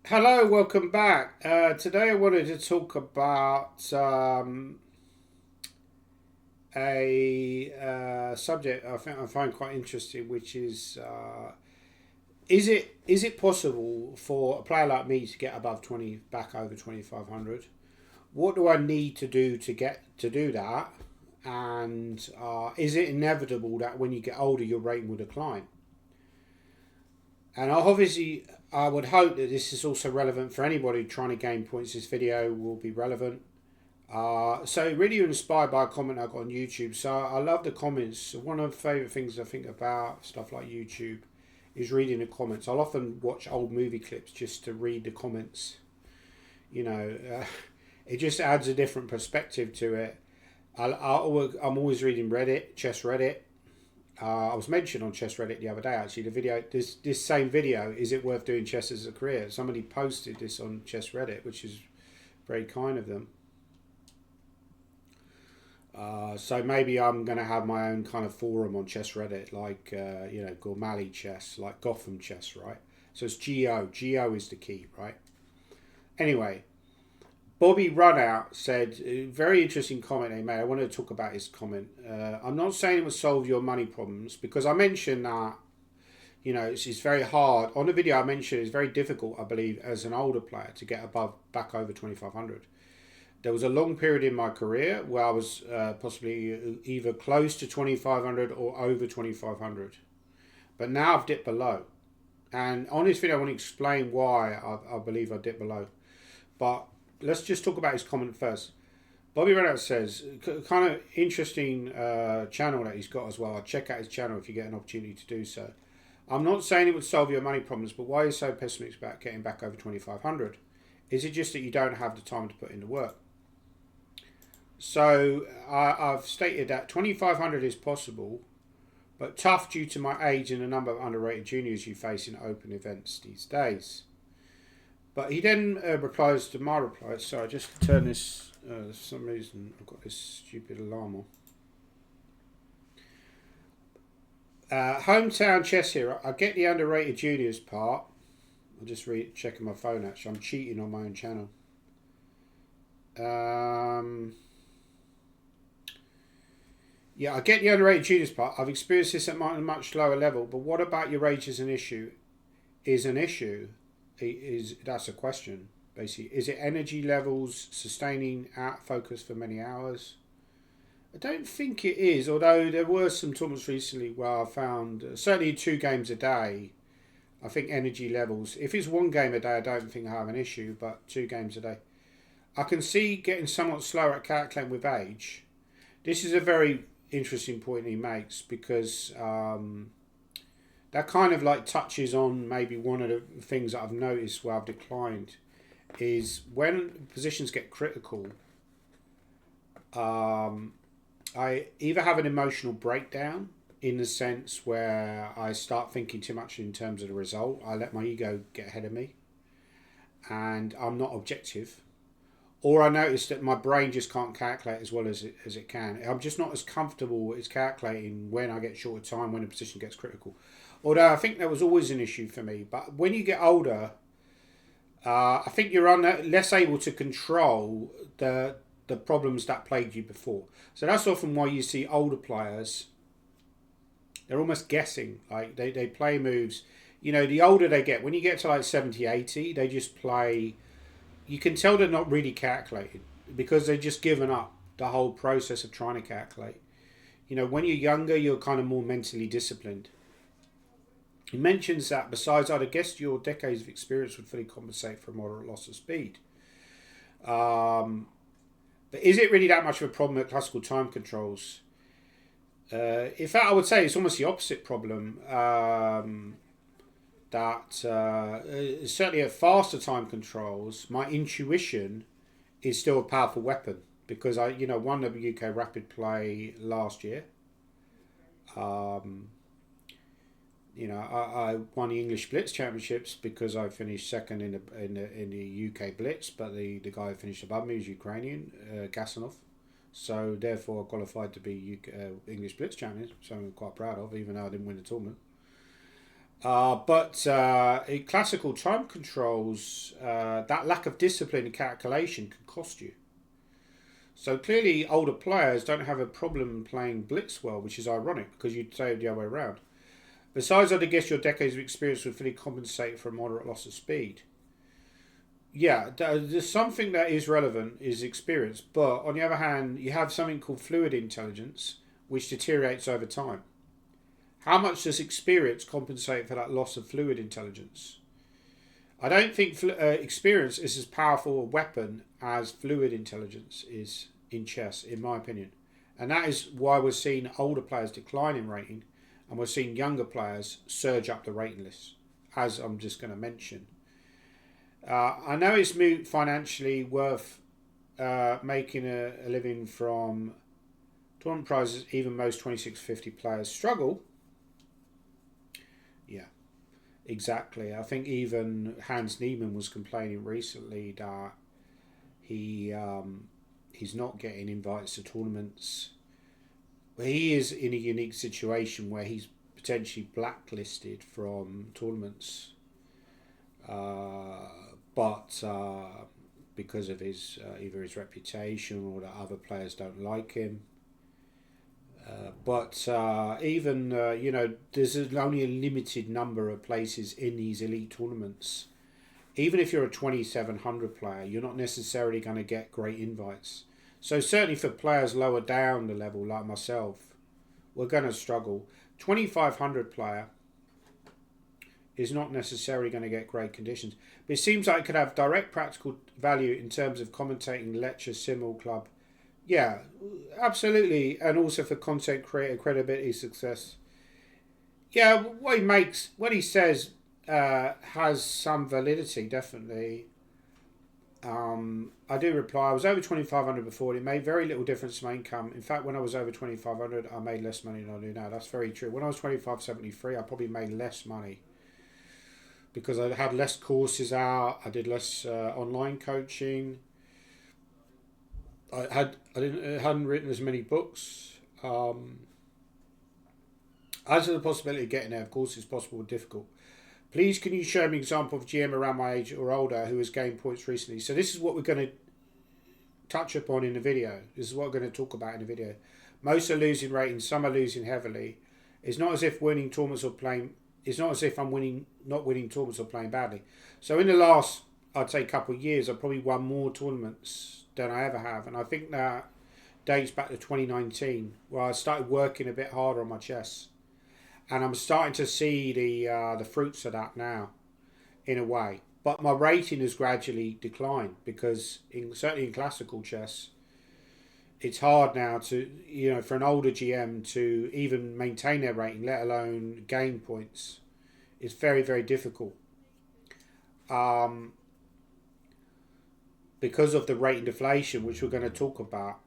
Hello, welcome back. Today I wanted to talk about a subject I find quite interesting, which is it possible for a player like me to get above 20, back over 2,500? What do I need to do to get to do that? And is it inevitable that when you get older your rating will decline? And obviously, I would hope that this is also relevant for anybody trying to gain points. This video will be relevant. So really inspired by a comment I got on YouTube. So I love the comments. One of the favourite things I think about stuff like YouTube is reading the comments. I'll often watch old movie clips just to read the comments. You know, it just adds a different perspective to it. I'm always reading Reddit, chess Reddit. I was mentioned on Chess Reddit the other day. Actually, the video, this same video, is it worth doing chess as a career? Somebody posted this on Chess Reddit, which is very kind of them. So maybe I'm going to have my own kind of forum on Chess Reddit, like Gormally Chess, like Gotham Chess, right? So it's Go. Go is the key, right? Anyway, Bobby Runout said a very interesting comment he made. I wanted to talk about his comment. I'm not saying it will solve your money problems because I mentioned that it's very hard. On the video I mentioned it's very difficult, I believe, as an older player to get back over 2,500. There was a long period in my career where I was possibly either close to 2,500 or over 2,500. But now I've dipped below. And on this video I want to explain why I believe I dipped below. But let's just talk about his comment first. Bobby Reynolds says, kind of interesting channel that he's got as well. Check out his channel if you get an opportunity to do so. I'm not saying it would solve your money problems, but why are you so pessimistic about getting back over 2,500? Is it just that you don't have the time to put in the work? So I've stated that 2,500 is possible, but tough due to my age and the number of underrated juniors you face in open events these days. But he then replies to my reply. Sorry, just turn this. For some reason, I've got this stupid alarm on. Hometown chess here. I get the underrated juniors part. I'm just checking my phone. Actually, I'm cheating on my own channel. Yeah, I get the underrated juniors part. I've experienced this at a much lower level. But what about your age as an issue? Is an issue? That's a question? Basically, is it energy levels, sustaining out focus for many hours? I don't think it is, although there were some tournaments recently where I found certainly 2 games a day. I think energy levels. If it's 1 game a day, I don't think I have an issue, but 2 games a day. I can see getting somewhat slower at calculating with age. This is a very interesting point he makes because that kind of like touches on maybe one of the things that I've noticed where I've declined is when positions get critical. I either have an emotional breakdown in the sense where I start thinking too much in terms of the result. I let my ego get ahead of me, and I'm not objective. Or I notice that my brain just can't calculate as well as it can. I'm just not as comfortable as calculating when I get short of time when a position gets critical. Although I think that was always an issue for me. But when you get older, I think you're less able to control the problems that plagued you before. So that's often why you see older players, they're almost guessing. Like they play moves. The older they get, when you get to like 70, 80, they just play. You can tell they're not really calculating because they've just given up the whole process of trying to calculate. When you're younger, you're kind of more mentally disciplined. He mentions that besides, I'd have guessed your decades of experience would fully compensate for a moderate loss of speed. But is it really that much of a problem at classical time controls? In fact, I would say it's almost the opposite problem. That certainly at faster time controls, my intuition is still a powerful weapon because I won the UK Rapid Play last year. I won the English Blitz Championships because I finished second in the UK Blitz, but the guy who finished above me was Ukrainian, Gasanov. So therefore, I qualified to be UK, English Blitz champion, so I'm quite proud of, even though I didn't win the tournament. But in classical time controls, that lack of discipline and calculation can cost you. So clearly, older players don't have a problem playing blitz well, which is ironic because you'd say the other way around. Besides, I'd guess your decades of experience would fully compensate for a moderate loss of speed. Yeah, there's something that is relevant is experience, but on the other hand, you have something called fluid intelligence, which deteriorates over time. How much does experience compensate for that loss of fluid intelligence? I don't think experience is as powerful a weapon as fluid intelligence is in chess, in my opinion. And that is why we're seeing older players decline in rating and we're seeing younger players surge up the rating list, as I'm just going to mention. I know it's financially worth making a living from tournament prizes, even most 2650 players struggle. Yeah, exactly. I think even Hans Niemann was complaining recently that he's not getting invites to tournaments. Well, he is in a unique situation where he's potentially blacklisted from tournaments, but because of his either his reputation or that other players don't like him. But even there's only a limited number of places in these elite tournaments. Even if you're a 2700 player, you're not necessarily going to get great invites. So certainly for players lower down the level like myself, we're going to struggle. 2500 player is not necessarily going to get great conditions, but it seems like it could have direct practical value in terms of commentating lecture simul club. Yeah, absolutely, and also for content creator credibility success. Yeah, what he says has some validity, definitely. I do reply. I was over 2500 before. And it made very little difference to my income. In fact, when I was over 2500, I made less money than I do now. That's very true. When I was 2573, I probably made less money because I had less courses out. I did less online coaching. I hadn't written as many books. As to the possibility of getting there, of course, it's possible but difficult. Please, can you show me an example of GM around my age or older who has gained points recently? So this is what we're going to touch upon in the video. This is what we're going to talk about in the video. Most are losing ratings, some are losing heavily. It's not as if winning tournaments or playing. It's not as if I'm not winning tournaments or playing badly. So in the last, I'd say, couple of years, I've probably won more tournaments than I ever have, and I think that dates back to 2019, where I started working a bit harder on my chess, and I'm starting to see the fruits of that now, in a way. But my rating has gradually declined because, certainly in classical chess, it's hard now to for an older GM to even maintain their rating, let alone gain points. It's very, very difficult. Because of the rating deflation, which we're going to talk about.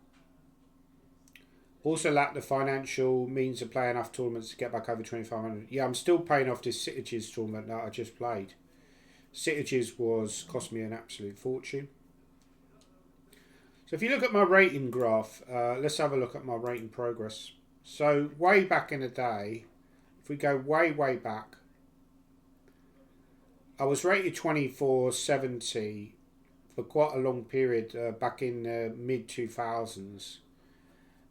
Also lack the financial means to play enough tournaments to get back over 2500. Yeah, I'm still paying off this Sitages tournament that I just played. Sitages cost me an absolute fortune. So if you look at my rating graph, let's have a look at my rating progress. So way back in the day, if we go way, way back, I was rated 2470 for quite a long period back in the mid 2000s.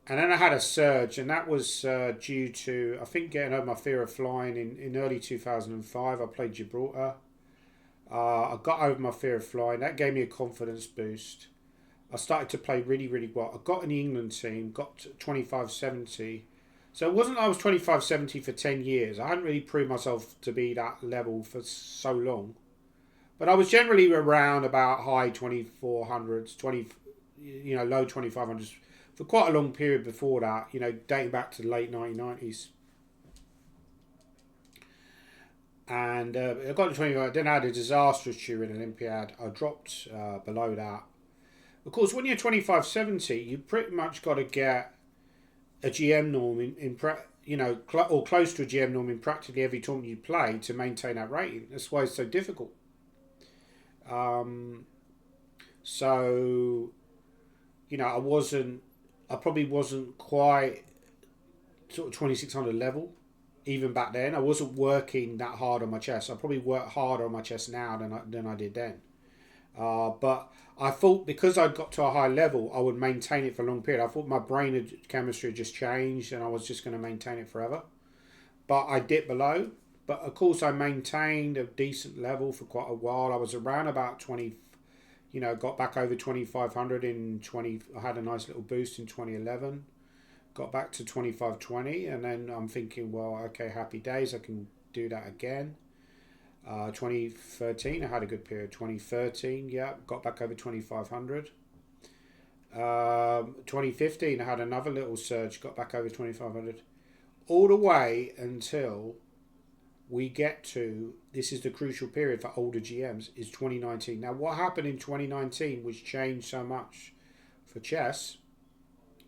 And then I had a surge, and that was due to, I think, getting over my fear of flying in early 2005. I played Gibraltar. I got over my fear of flying. That gave me a confidence boost. I started to play really, really well. I got in the England team, got to 2570. So it wasn't like I was 2570 for 10 years. I hadn't really proved myself to be that level for so long. But I was generally around about high 2400s, low 2500s for quite a long period before that, dating back to the late 1990s. And I got to 25, then I had a disastrous Turin Olympiad. I dropped below that. Of course, when you're 2570, you pretty much got to get a GM norm or close to a GM norm in practically every tournament you play to maintain that rating. That's why it's so difficult. So, I probably wasn't quite sort of 2600 level even back then. I wasn't working that hard on my chess. I probably work harder on my chess now than I did then. But I thought because I'd got to a high level, I would maintain it for a long period. I thought my chemistry had just changed and I was just going to maintain it forever. But I dipped below. But of course, I maintained a decent level for quite a while. I was around about 20, got back over 2,500 in 20. I had a nice little boost in 2011. Got back to 2520, and then I'm thinking, well, okay, happy days. I can do that again. 2013, I had a good period. 2013, yeah, got back over 2,500. 2015, I had another little surge, got back over 2,500. All the way until we get to, this is the crucial period for older GMs, is 2019. Now, what happened in 2019, which changed so much for chess,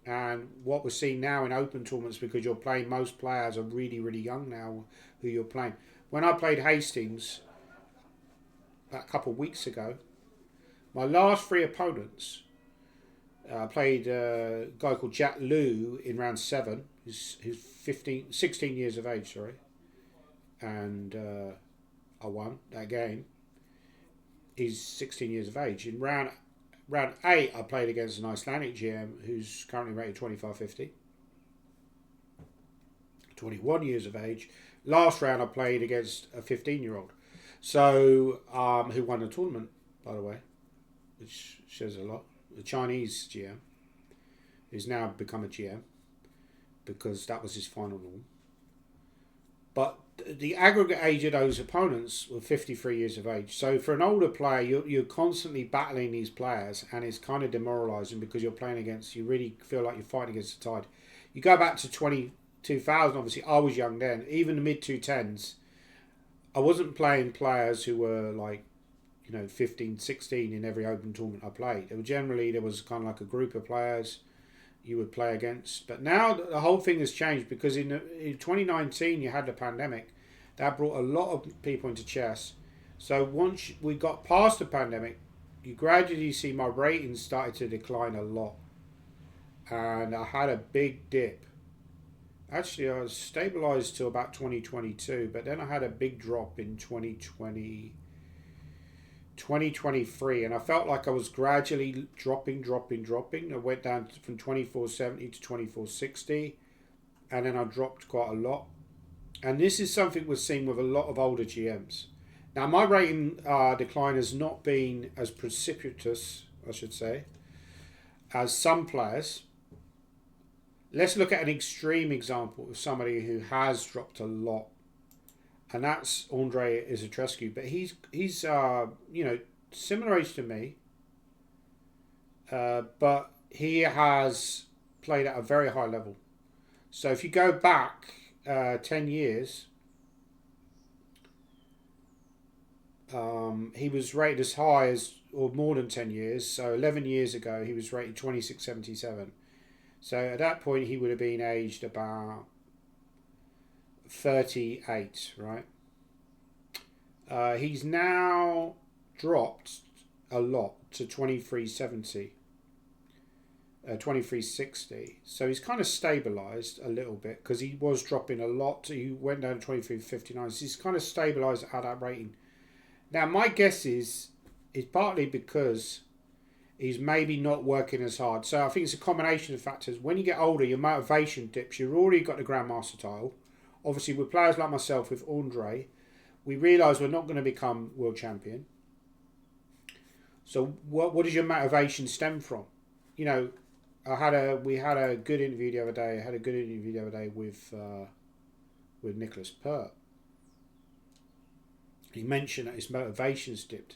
and what we're seeing now in open tournaments, because you're playing, most players are really, really young now who you're playing. When I played Hastings about a couple of weeks ago, my last three opponents, I played a guy called Jack Liu in round 7. He's 16 years of age, sorry. And I won that game. He's 16 years of age. In round 8, I played against an Icelandic GM who's currently rated 2550. 21 years of age. Last round, I played against a 15-year-old. So, who won the tournament, by the way, which shows a lot. The Chinese GM, who's now become a GM, because that was his final norm. But the aggregate age of those opponents were 53 years of age. So for an older player, you're constantly battling these players, and it's kind of demoralising because you're playing against, you really feel like you're fighting against the tide. You go back to 2000, obviously I was young then, even the mid-2010s, I wasn't playing players who were like, 15, 16 in every open tournament I played. There was kind of like a group of players you would play against. But now the whole thing has changed because in 2019 you had the pandemic. That brought a lot of people into chess. So once we got past the pandemic, you gradually see my ratings started to decline a lot. And I had a big dip. Actually, I was stabilised till about 2022, but then I had a big drop in 2023, and I felt like I was gradually dropping. I went down from 2470 to 2460, and then I dropped quite a lot. And this is something we're seeing with a lot of older GMs. Now, my rating decline has not been as precipitous, I should say, as some players. Let's look at an extreme example of somebody who has dropped a lot. And that's Andre Izatrescu, but he's similar age to me, but he has played at a very high level. So if you go back 10 years, he was rated as high as, or more than 10 years. So 11 years ago, he was rated 2677. So at that point, he would have been aged about 38, right? He's now dropped a lot to 2370, 2360. So he's kind of stabilised a little bit because he was dropping a lot. He went down to 2359. So he's kind of stabilised at that rating. Now, my guess is partly because he's maybe not working as hard. So I think it's a combination of factors. When you get older, your motivation dips. You've already got the Grandmaster title. Obviously, with players like myself, with Andre, we realise we're not going to become world champion. So what does your motivation stem from? We had a good interview the other day. I had a good interview the other day with Nicholas Pert. He mentioned that his motivation's dipped.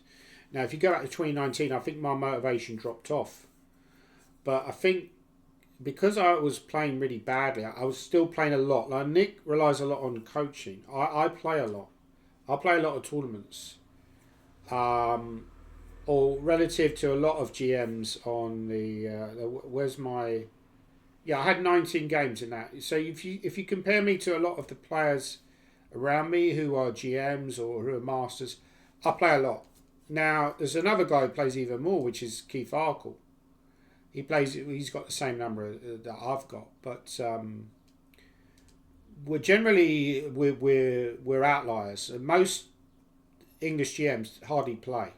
Now, if you go back to 2019, I think my motivation dropped off. But I think because I was playing really badly, I was still playing a lot. Like Nick relies a lot on coaching. I play a lot. I play a lot of tournaments. Or relative to a lot of GMs on I had 19 games in that. So if you compare me to a lot of the players around me who are GMs or who are masters, I play a lot. Now, there's another guy who plays even more, which is Keith Arkle. He's got the same number that I've got. But we're outliers. Most English GMs hardly play.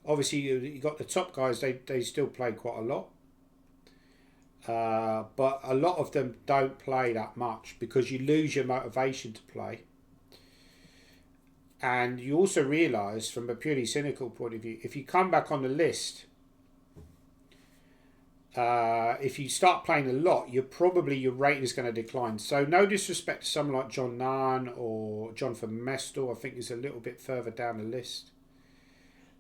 Obviously, you got the top guys; they still play quite a lot. But a lot of them don't play that much because you lose your motivation to play. And you also realise, from a purely cynical point of view, if you come back on the list, if you start playing a lot, your rating is going to decline. So no disrespect to someone like John Nunn or Jonathan Mestel, I think is a little bit further down the list,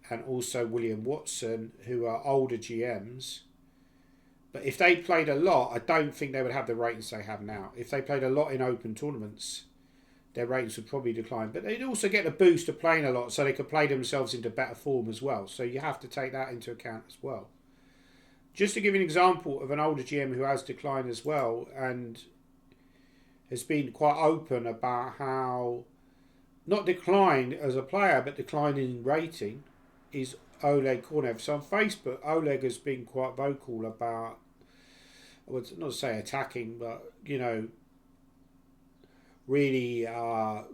and also William Watson, who are older GMs. But if they played a lot, I don't think they would have the ratings they have now. If they played a lot in open tournaments, their ratings would probably decline. But they'd also get a boost of playing a lot, so they could play themselves into better form as well. So you have to take that into account as well. Just to give you an example of an older GM who has declined as well, and has been quite open about how, not declined as a player, but declined in rating, is Oleg Kornev. So on Facebook, Oleg has been quite vocal about, I would not say attacking, but, you know, really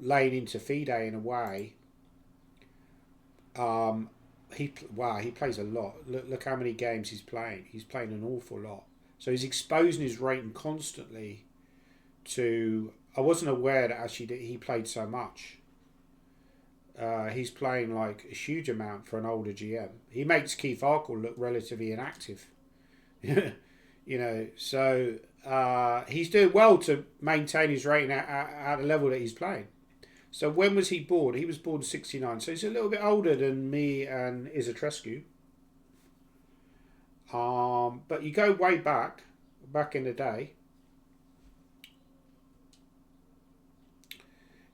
laying into FIDE in a way. He plays a lot. Look how many games he's playing. He's playing an awful lot. So he's exposing his rating constantly to... I wasn't aware that actually he played so much. He's playing like a huge amount for an older GM. He makes Keith Arkle look relatively inactive. You know, so he's doing well to maintain his rating at the level that he's playing. So when was he born? He was born 69. So he's a little bit older than me and Izatrescu. But you go way back in the day.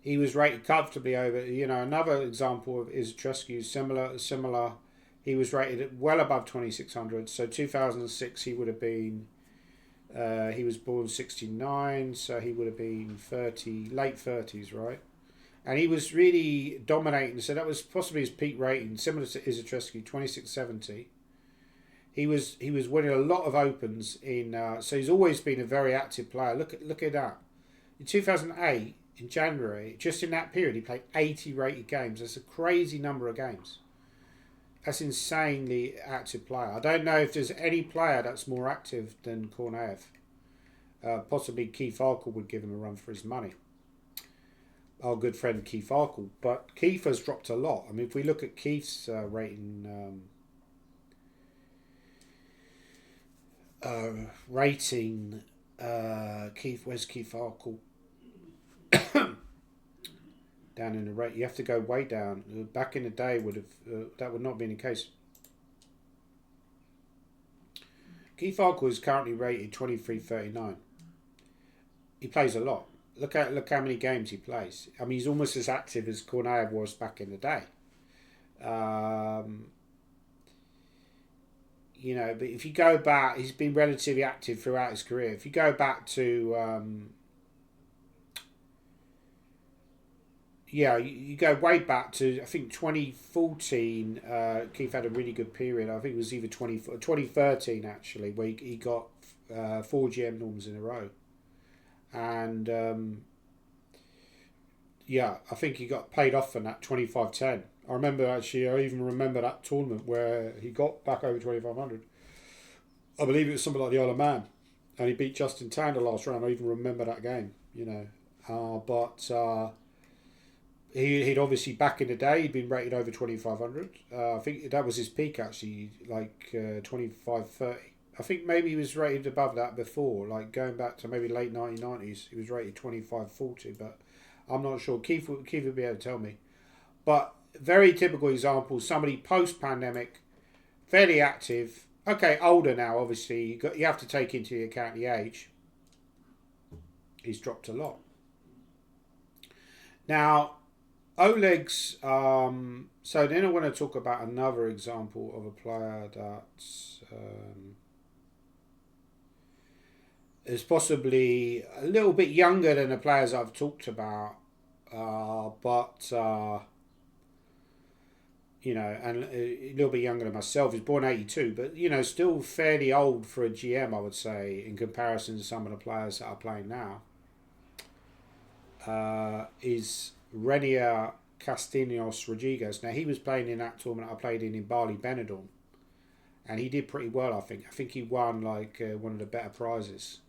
He was rated comfortably over, you know, another example of Izatrescu, similar. He was rated at well above 2600. So 2006 he would have been, he was born 69, so he would have been 30, late 30s, right? And he was really dominating. So that was possibly his peak rating, similar to Izatrescu, 2670. He was winning a lot of opens in. So he's always been a very active player. Look at that. In 2008, in January, just in that period, he played 80 rated games. That's a crazy number of games. That's insanely active player. I don't know if there's any player that's more active than Kornev. Possibly Keith Arkle would give him a run for his money. Our good friend Keith Arkle, but Keith has dropped a lot. I mean, if we look at Keith's rating, Keith, where's Keith Arkle? Down in the rate, you have to go way down. Back in the day, that would not be the case. Keith Arkle is currently rated 2339. He plays a lot. Look how many games he plays. I mean, he's almost as active as Kornev was back in the day. You know, but if you go back, he's been relatively active throughout his career. If you go back to, you go way back to, I think 2014. Keith had a really good period. I think it was either 2013 actually, where he got 4 GM norms in a row. And I think he got paid off in that 25-10. I even remember that tournament where he got back over 2500. I believe it was something like the Isle of Man, and he beat Justin Tan the last round. I even remember that game, you know. But he'd obviously, back in the day, he'd been rated over 2500. I think that was his peak actually, like 2530. I think maybe he was rated above that before, like going back to maybe late 1990s. He was rated 2540, but I'm not sure. Keith would be able to tell me. But very typical example, somebody post-pandemic, fairly active. Okay, older now, obviously. You have to take into account the age. He's dropped a lot. Now, Oleg's... so then I want to talk about another example of a player that's... is possibly a little bit younger than the players I've talked about, but you know, and a little bit younger than myself. He's born 82, but you know, still fairly old for a GM, I would say, in comparison to some of the players that are playing now. is Rene Castellanos Rodriguez. Now he was playing in that tournament I played in Bali, Benidorm, and he did pretty well. I think. I think he won like one of the better prizes,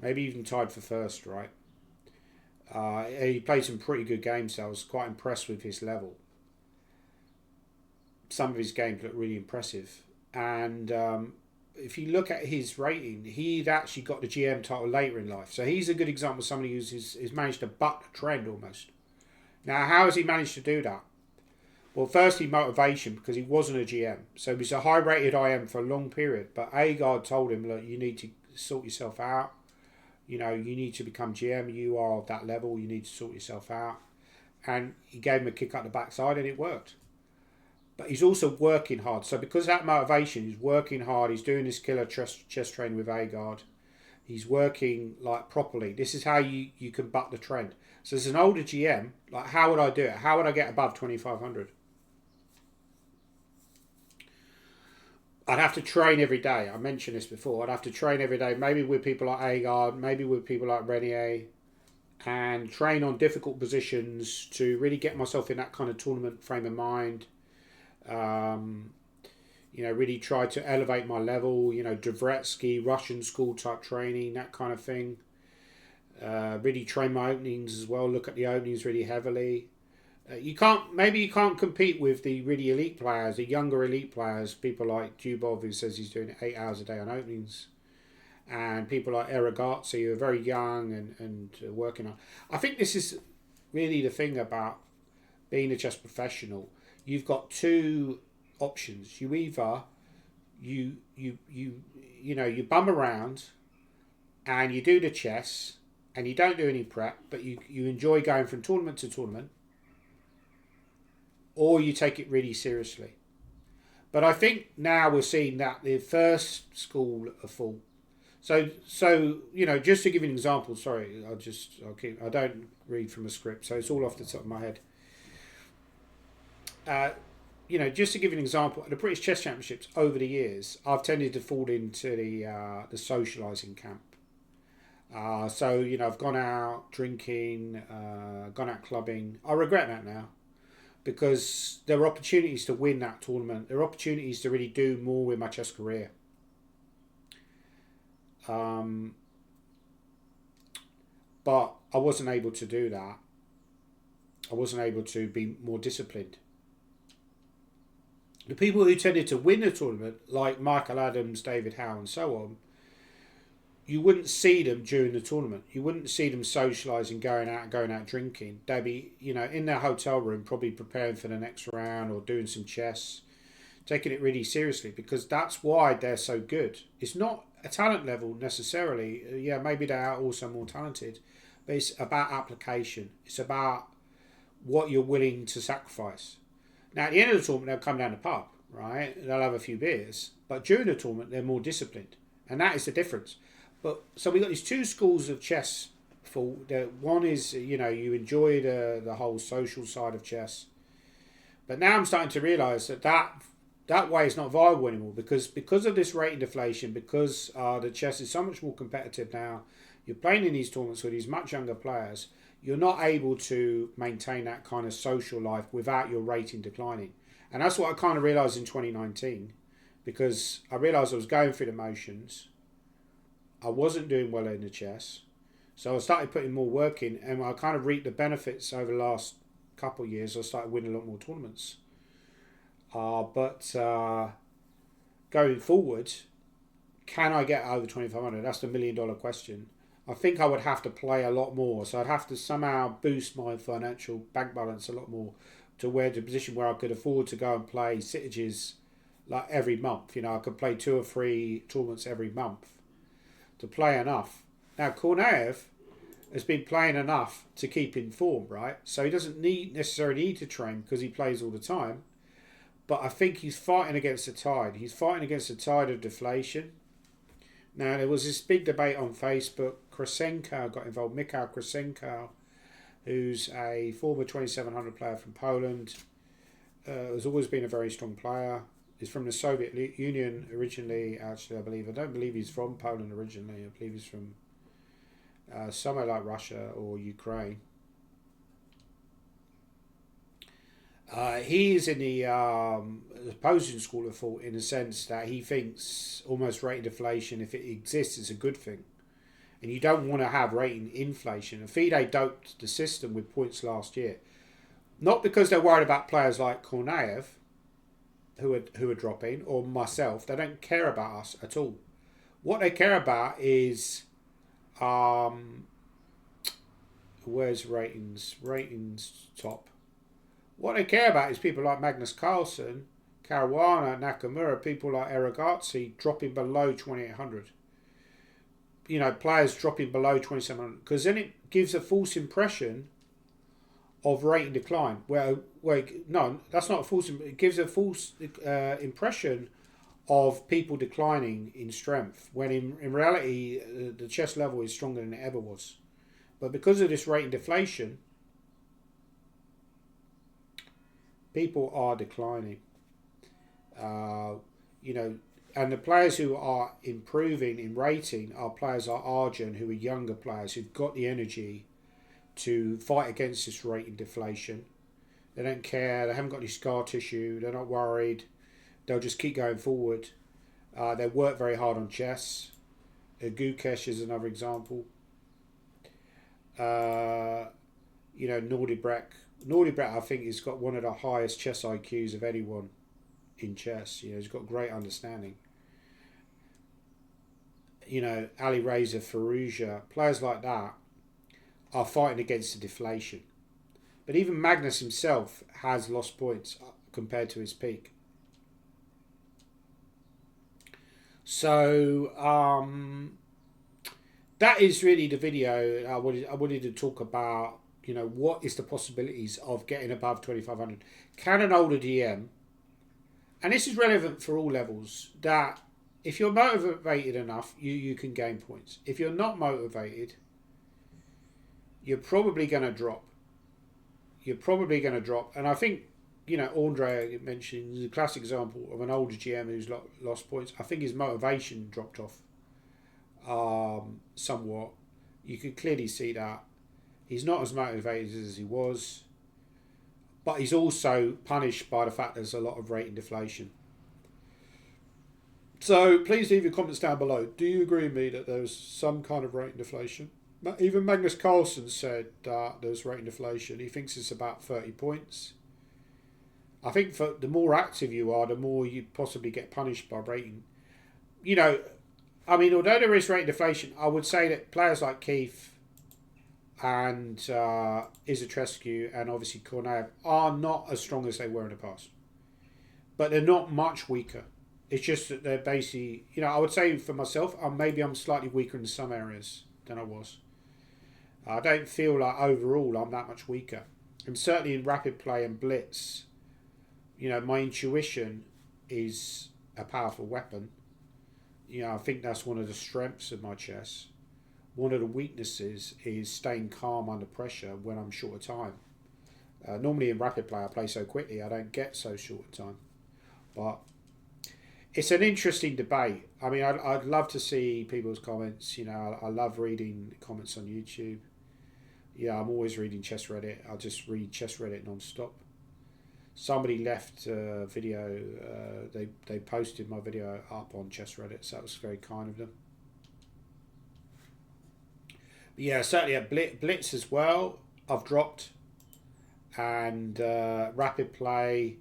maybe even tied for first. Right. He played some pretty good games. So I was quite impressed with his level. Some of his games look really impressive, and if you look at his rating, he'd actually got the GM title later in life. So he's a good example of somebody who's managed to buck the trend almost. Now, how has he managed to do that? Well, firstly, motivation, because he wasn't a GM. So he was a high-rated IM for a long period. But Agard told him, look, you need to sort yourself out. You know, you need to become GM. You are at that level. You need to sort yourself out. And he gave him a kick up the backside, and it worked. But he's also working hard. So because of that motivation, he's working hard. He's doing this killer chess training with Agard. He's working like properly. This is how you can buck the trend. So as an older GM, like how would I do it? How would I get above 2,500? I'd have to train every day. I mentioned this before. I'd have to train every day, maybe with people like Agard, maybe with people like Rene, and train on difficult positions to really get myself in that kind of tournament frame of mind. You know, really try to elevate my level, you know, Dvoretsky, Russian school type training, that kind of thing. Really train my openings as well, look at the openings really heavily. You can't compete with the really elite players, the younger elite players, people like Dubov, who says he's doing 8 hours a day on openings, and people like Eragazzi, who are very young and working on. I think this is really the thing about being a chess professional. You've got two options. You either you know you bum around and you do the chess and you don't do any prep, but you enjoy going from tournament to tournament, or you take it really seriously. But I think now we're seeing that the first school are full. So you know, just to give you an example. Sorry, I don't read from a script, so it's all off the top of my head. You know, just to give you an example, at the British Chess Championships over the years, I've tended to fall into the socialising camp. So you know, I've gone out drinking, gone out clubbing. I regret that now, because there are opportunities to win that tournament. There are opportunities to really do more with my chess career. But I wasn't able to do that. I wasn't able to be more disciplined. The people who tended to win the tournament, like Michael Adams, David Howe, and so on, you wouldn't see them during the tournament. You wouldn't see them socialising, going out drinking. They'd be, you know, in their hotel room, probably preparing for the next round or doing some chess, taking it really seriously, because that's why they're so good. It's not a talent level necessarily. Yeah, maybe they are also more talented, but it's about application. It's about what you're willing to sacrifice. Now, at the end of the tournament, they'll come down the pub, right? They'll have a few beers. But during the tournament, they're more disciplined. And that is the difference. But so we've got these two schools of chess. One is, you know, you enjoy the whole social side of chess. But now I'm starting to realise that way is not viable anymore, because of this rating deflation, because the chess is so much more competitive now. You're playing in these tournaments with these much younger players. You're not able to maintain that kind of social life without your rating declining. And that's what I kind of realised in 2019, because I realised I was going through the motions. I wasn't doing well in the chess. So I started putting more work in, and I kind of reaped the benefits over the last couple of years. I started winning a lot more tournaments. But going forward, can I get over 2,500? That's the $1 million question. I think I would have to play a lot more. So I'd have to somehow boost my financial bank balance a lot more to the position where I could afford to go and play sitages like every month. You know, I could play 2 or 3 tournaments every month to play enough. Now, Korneev has been playing enough to keep in form, right? So he doesn't necessarily need to train because he plays all the time. But I think he's fighting against the tide. He's fighting against the tide of deflation. Now, there was this big debate on Facebook. Krasenko got involved. Mikhail Krasenko, who's a former 2,700 player from Poland, has always been a very strong player. He's from the Soviet Union originally, actually, I believe. I don't believe he's from Poland originally. I believe he's from somewhere like Russia or Ukraine. He is in the opposing school of thought in the sense that he thinks almost rating deflation, if it exists, is a good thing. And you don't want to have rating inflation. And FIDE doped the system with points last year. Not because they're worried about players like Korneyev, who are dropping, or myself. They don't care about us at all. What they care about is, where's ratings? Ratings top. What they care about is people like Magnus Carlsen, Caruana, Nakamura, people like Eragazzi dropping below 2,800. You know, players dropping below 2,700, because then it gives a false impression of rating decline. No, that's not a false. It gives a false impression of people declining in strength, when in reality the chess level is stronger than it ever was. But because of this rating deflation, people are declining. You know, and the players who are improving in rating are players like Arjun, who are younger players who've got the energy to fight against this rating deflation. They don't care. They haven't got any scar tissue. They're not worried. They'll just keep going forward. They work very hard on chess. Gukesh is another example. You know, Nordibrek, I think, has got one of the highest chess IQs of anyone in chess. You know, he's got great understanding. You know, Ali Reza, Firouzja, players like that are fighting against the deflation. But even Magnus himself has lost points compared to his peak. So that is really the video. I wanted to talk about, you know, what is the possibilities of getting above 2,500. Can an older GM, and this is relevant for all levels, that if you're motivated enough, you can gain points. If you're not motivated, you're probably going to drop. And I think, you know, Andre mentioned the classic example of an older GM who's lost points. I think his motivation dropped off somewhat. You could clearly see that. He's not as motivated as he was. But he's also punished by the fact there's a lot of rating deflation. So please leave your comments down below. Do you agree with me that there's some kind of rating deflation? Even Magnus Carlsen said that there's rating deflation. He thinks it's about 30 points. I think for the more active you are, the more you possibly get punished by rating. You know, I mean, although there is rating deflation, I would say that players like Keith and Izatrescu and obviously Korneyev are not as strong as they were in the past. But they're not much weaker. It's just that they're basically, you know, I would say for myself, maybe I'm slightly weaker in some areas than I was. I don't feel like overall I'm that much weaker. And certainly in rapid play and blitz, you know, my intuition is a powerful weapon. You know, I think that's one of the strengths of my chess. One of the weaknesses is staying calm under pressure when I'm short of time. Normally in rapid play I play so quickly I don't get so short of time. But it's an interesting debate. I mean, I'd love to see people's comments. You know, I love reading comments on YouTube. Yeah, I'm always reading Chess Reddit. I'll just read Chess Reddit non-stop. Somebody left a video. They posted my video up on Chess Reddit, so that was very kind of them. But yeah, certainly at Blitz as well, I've dropped. And rapid play,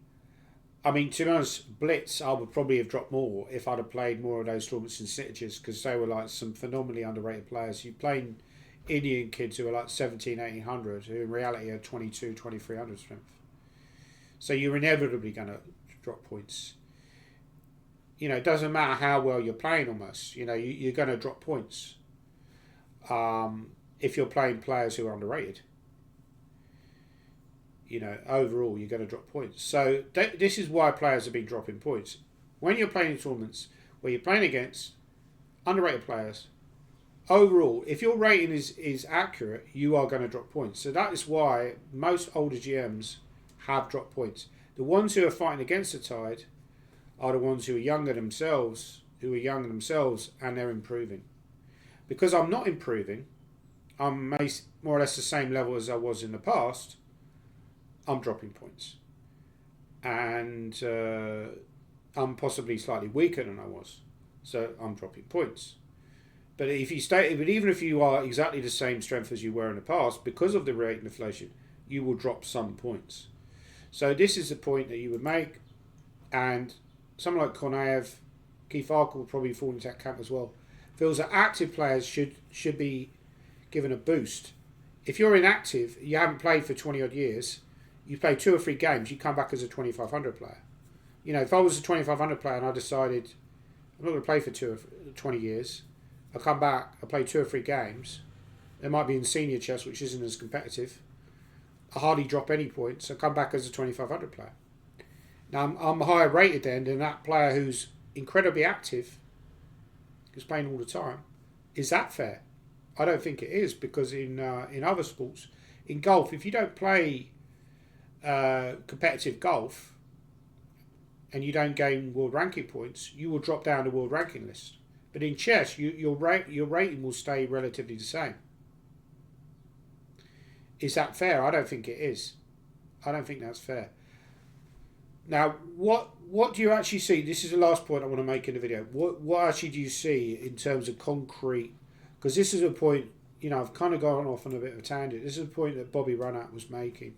I mean, to be honest, Blitz, I would probably have dropped more if I'd have played more of those tournaments in Sitages, because they were like some phenomenally underrated players. You're playing Indian kids who are like 17, 1800, who in reality are 22, 2300 strength. So you're inevitably going to drop points. You know, it doesn't matter how well you're playing almost. You know, you're going to drop points if you're playing players who are underrated. You know, overall, you're going to drop points. So this is why players have been dropping points. When you're playing in tournaments where you're playing against underrated players, overall, if your rating is accurate, you are going to drop points. So that is why most older GMs have dropped points. The ones who are fighting against the tide are the ones who are younger themselves, and they're improving. Because I'm not improving, I'm more or less the same level as I was in the past, I'm dropping points. And I'm possibly slightly weaker than I was, so I'm dropping points. But even if you are exactly the same strength as you were in the past, because of the rate of inflation, you will drop some points. So this is the point that you would make, and someone like Kornaev, Keith Arke will probably fall into that camp as well. Feels that active players should be given a boost. If you're inactive, you haven't played for 20 odd years, you play 2 or 3 games, you come back as a 2500 player. You know, if I was a 2500 player and I decided I'm not going to play for 20 years, I come back, I play 2 or 3 games. It might be in senior chess, which isn't as competitive. I hardly drop any points. I come back as a 2500 player. Now I'm higher rated then than that player who's incredibly active, who's playing all the time. Is that fair? I don't think it is, because in other sports, in golf, if you don't play competitive golf and you don't gain world ranking points, you will drop down the world ranking list. But in chess, your rating will stay relatively the same. Is that fair? I don't think it is. I don't think that's fair. Now, what do you actually see? This is the last point I want to make in the video. What actually do you see in terms of concrete? Because this is a point, you know, I've kind of gone off on a bit of a tangent. This is a point that Bobby Runat was making.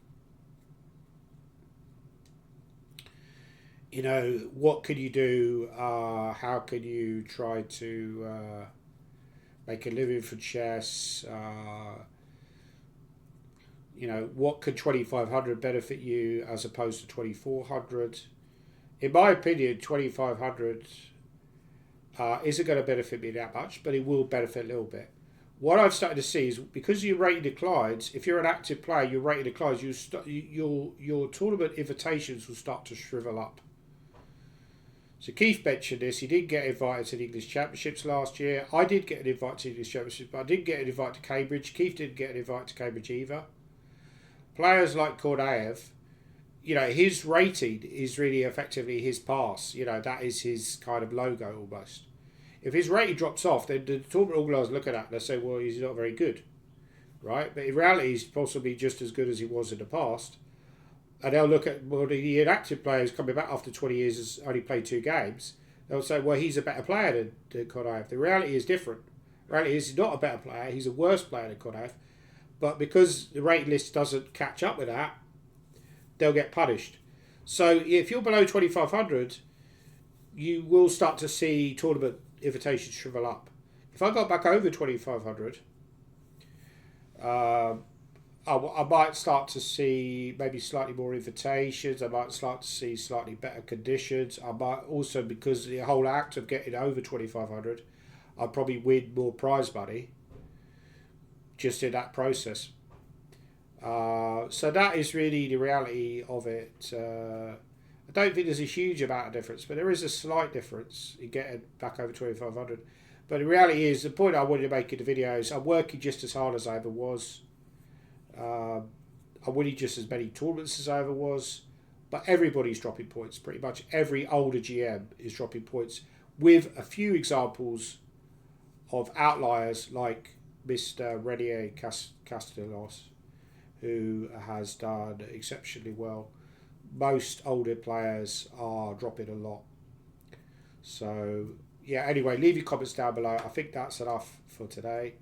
You know, what could you do? How can you try to make a living for chess? You know, what could 2500 benefit you as opposed to 2400? In my opinion, 2500 isn't going to benefit me that much, but it will benefit a little bit. What I've started to see is, because your rating declines, if you're an active player, your rating declines, your tournament invitations will start to shrivel up. So Keith mentioned this. He didn't get invited to the English Championships last year. I did get an invite to the English Championships, but I didn't get an invite to Cambridge. Keith didn't get an invite to Cambridge either. Players like Kornaev, you know, his rating is really effectively his pass. You know, that is his kind of logo almost. If his rating drops off, then the tournament organisers look at that and they say, well, he's not very good, right? But in reality, he's possibly just as good as he was in the past. And they'll look at, well, the inactive players coming back after 20 years has only played 2 games. They'll say, well, he's a better player than Kornaev. The reality is different. The reality is he's not a better player. He's a worse player than Kornaev. But because the rating list doesn't catch up with that, they'll get punished. So if you're below 2500, you will start to see tournament invitations shrivel up. If I got back over 2500, I might start to see maybe slightly more invitations. I might start to see slightly better conditions. I might also, because the whole act of getting over 2500, I'd probably win more prize money just in that process. So that is really the reality of it. I don't think there's a huge amount of difference, but there is a slight difference in getting back over 2500. But the reality is, the point I wanted to make in the video is, I'm working just as hard as I ever was. I'm winning just as many tournaments as I ever was. But everybody's dropping points. Pretty much every older GM is dropping points, with a few examples of outliers like Mr. Rene Castellanos, who has done exceptionally well. Most older players are dropping a lot. So, yeah, anyway, leave your comments down below. I think that's enough for today.